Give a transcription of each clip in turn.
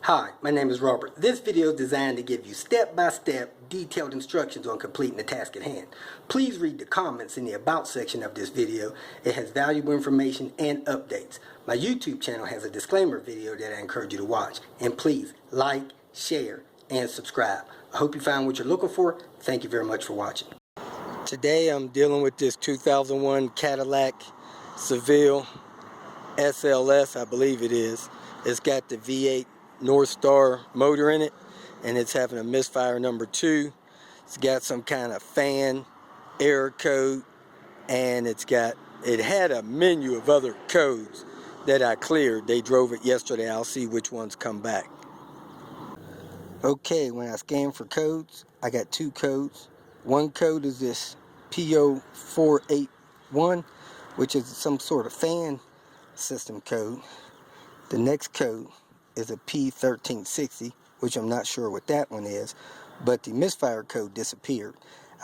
Hi, my name is Robert. This video is designed to give you step-by-step detailed instructions on completing the task at hand. Please read the comments in the About section of this video. It has valuable information and updates. My YouTube channel has a disclaimer video that I encourage you to watch. And please like, share, and subscribe. I hope you found what you're looking for. Thank you very much for watching. Today I'm dealing with this 2001 Cadillac Seville SLS, I believe it is. It's got the V8 Northstar motor in it, and it's having a misfire number 2. It's got some kind of fan error code, and it had a menu of other codes that I cleared. They drove it yesterday. I'll see which ones come back. Okay, when I scan for codes, I got 2 codes. One code is this PO481, which is some sort of fan system code. The next code is a P1360, which I'm not sure what that one is, but the misfire code disappeared.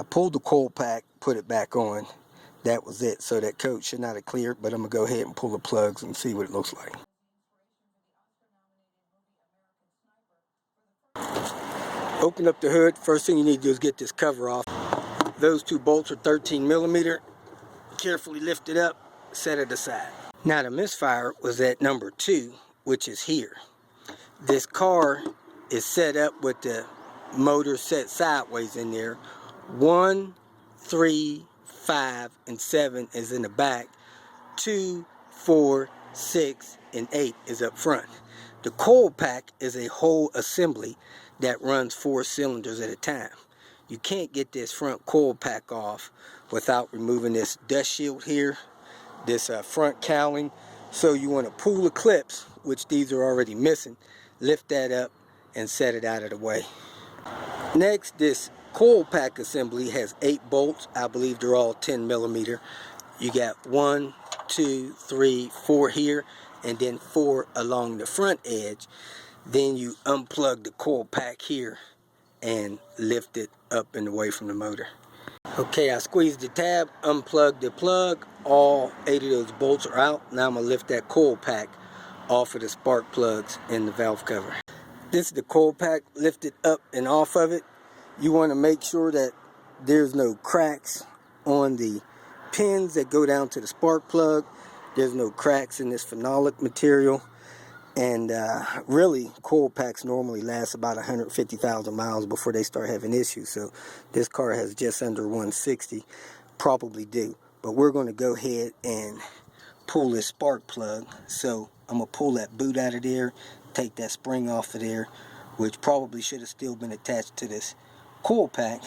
I pulled the coil pack, put it back on. That was it. So that code should not have cleared, but I'm going to go ahead and pull the plugs and see what it looks like. Open up the hood. First thing you need to do is get this cover off. Those 2 bolts are 13 millimeter. Carefully lift it up, set it aside. Now the misfire was at number 2, which is here. This car is set up with the motor set sideways in there. 1, 3, 5, and 7 is in the back. 2, 4, 6, and 8 is up front. The coil pack is a whole assembly that runs 4 cylinders at a time. You can't get this front coil pack off without removing this dust shield here, this front cowling. So you want to pull the clips, which these are already missing, lift that up and set it out of the way. Next, this coil pack assembly has 8 bolts. I believe they're all 10 millimeter. You got 1, 2, 3, 4 here, and then 4 along the front edge. Then you unplug the coil pack here and lift it up and away from the motor. Okay, I squeezed the tab, unplugged the plug. All 8 of those bolts are out. Now I'm going to lift that coil pack off of the spark plugs in the valve cover. This is the coil pack lifted up and off of it. You want to make sure that there's no cracks on the pins that go down to the spark plug. There's no cracks in this phenolic material. And really, coil packs normally last about 150,000 miles before they start having issues. So this car has just under 160, probably do. But we're going to go ahead and pull this spark plug. So I'm going to pull that boot out of there, take that spring off of there, which probably should have still been attached to this coil pack,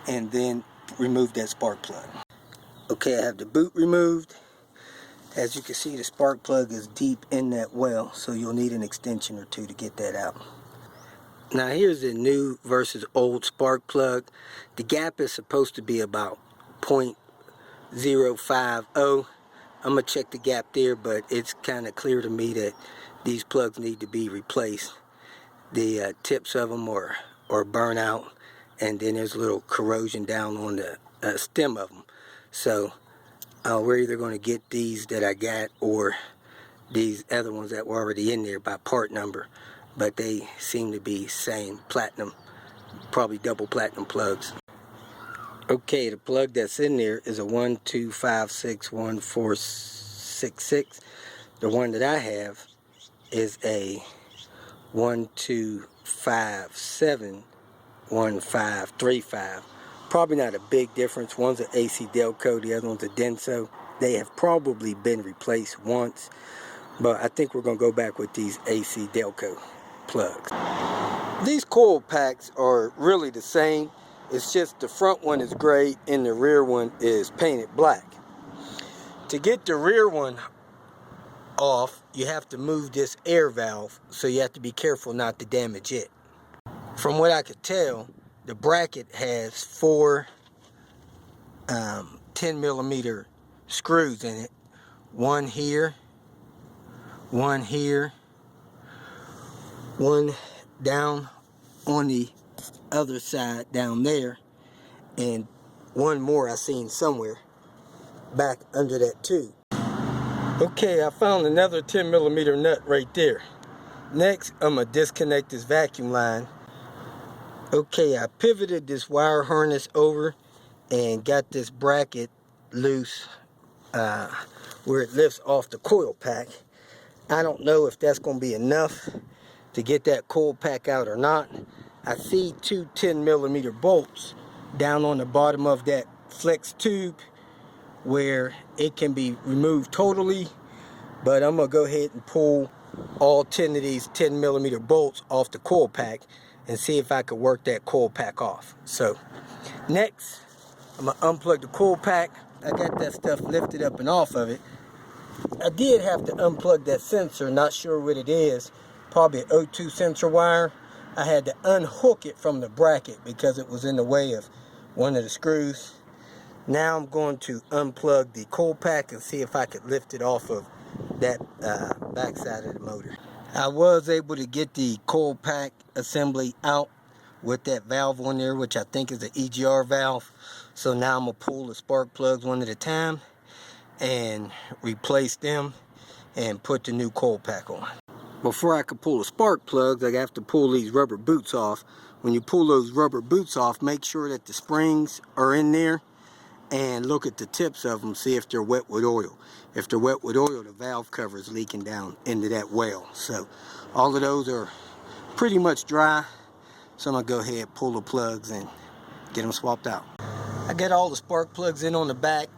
and then remove that spark plug. Okay, I have the boot removed. As you can see, the spark plug is deep in that well, so you'll need an extension or 2 to get that out. Now here's the new versus old spark plug. The gap is supposed to be about 0.050. I'm going to check the gap there, but it's kind of clear to me that these plugs need to be replaced. The tips of them are burnt out, and then there's a little corrosion down on the stem of them. So we're either going to get these that I got or these other ones that were already in there by part number, but they seem to be same platinum, probably double platinum plugs. Okay, the plug that's in there is a 12561466. The one that I have is a 12571535. Probably not a big difference. One's an AC Delco, the other one's a Denso. They have probably been replaced once, but I think we're going to go back with these AC Delco plugs. These coil packs are really the same. It's just the front one is gray and the rear one is painted black. To get the rear one off, you have to move this air valve, so you have to be careful not to damage it. From what I could tell, the bracket has 4 10 millimeter screws in it. 1 here, 1 here, 1 down on the other side down there, and 1 more I seen somewhere back under that tube. Okay, I found another 10 millimeter nut right there. Next, I'm going to disconnect this vacuum line. Okay, I pivoted this wire harness over and got this bracket loose where it lifts off the coil pack. I don't know if that's going to be enough to get that coil pack out or not. I see two 10mm bolts down on the bottom of that flex tube where it can be removed totally, but I'm going to go ahead and pull all 10 of these 10mm bolts off the coil pack and see if I could work that coil pack off. So next, I'm going to unplug the coil pack. I got that stuff lifted up and off of it. I did have to unplug that sensor, not sure what it is, probably an O2 sensor wire. I had to unhook it from the bracket because it was in the way of one of the screws. Now I'm going to unplug the coil pack and see if I could lift it off of that back side of the motor. I was able to get the coil pack assembly out with that valve on there, which I think is an EGR valve. So now I'm going to pull the spark plugs one at a time and replace them and put the new coil pack on. Before I could pull the spark plugs, I have to pull these rubber boots off. When you pull those rubber boots off, make sure that the springs are in there and look at the tips of them, see if they're wet with oil. If they're wet with oil, the valve cover is leaking down into that well. So all of those are pretty much dry. So I'm gonna go ahead, pull the plugs and get them swapped out. I got all the spark plugs in on the back.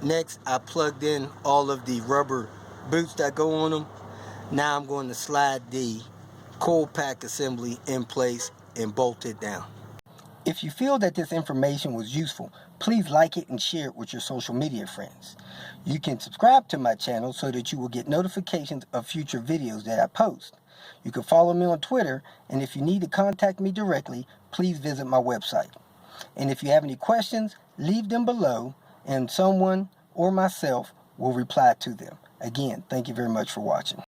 Next, I plugged in all of the rubber boots that go on them. Now I'm going to slide the coil pack assembly in place and bolt it down. If you feel that this information was useful, please like it and share it with your social media friends. You can subscribe to my channel so that you will get notifications of future videos that I post. You can follow me on Twitter, and if you need to contact me directly, please visit my website. And if you have any questions, leave them below, and someone or myself will reply to them. Again, thank you very much for watching.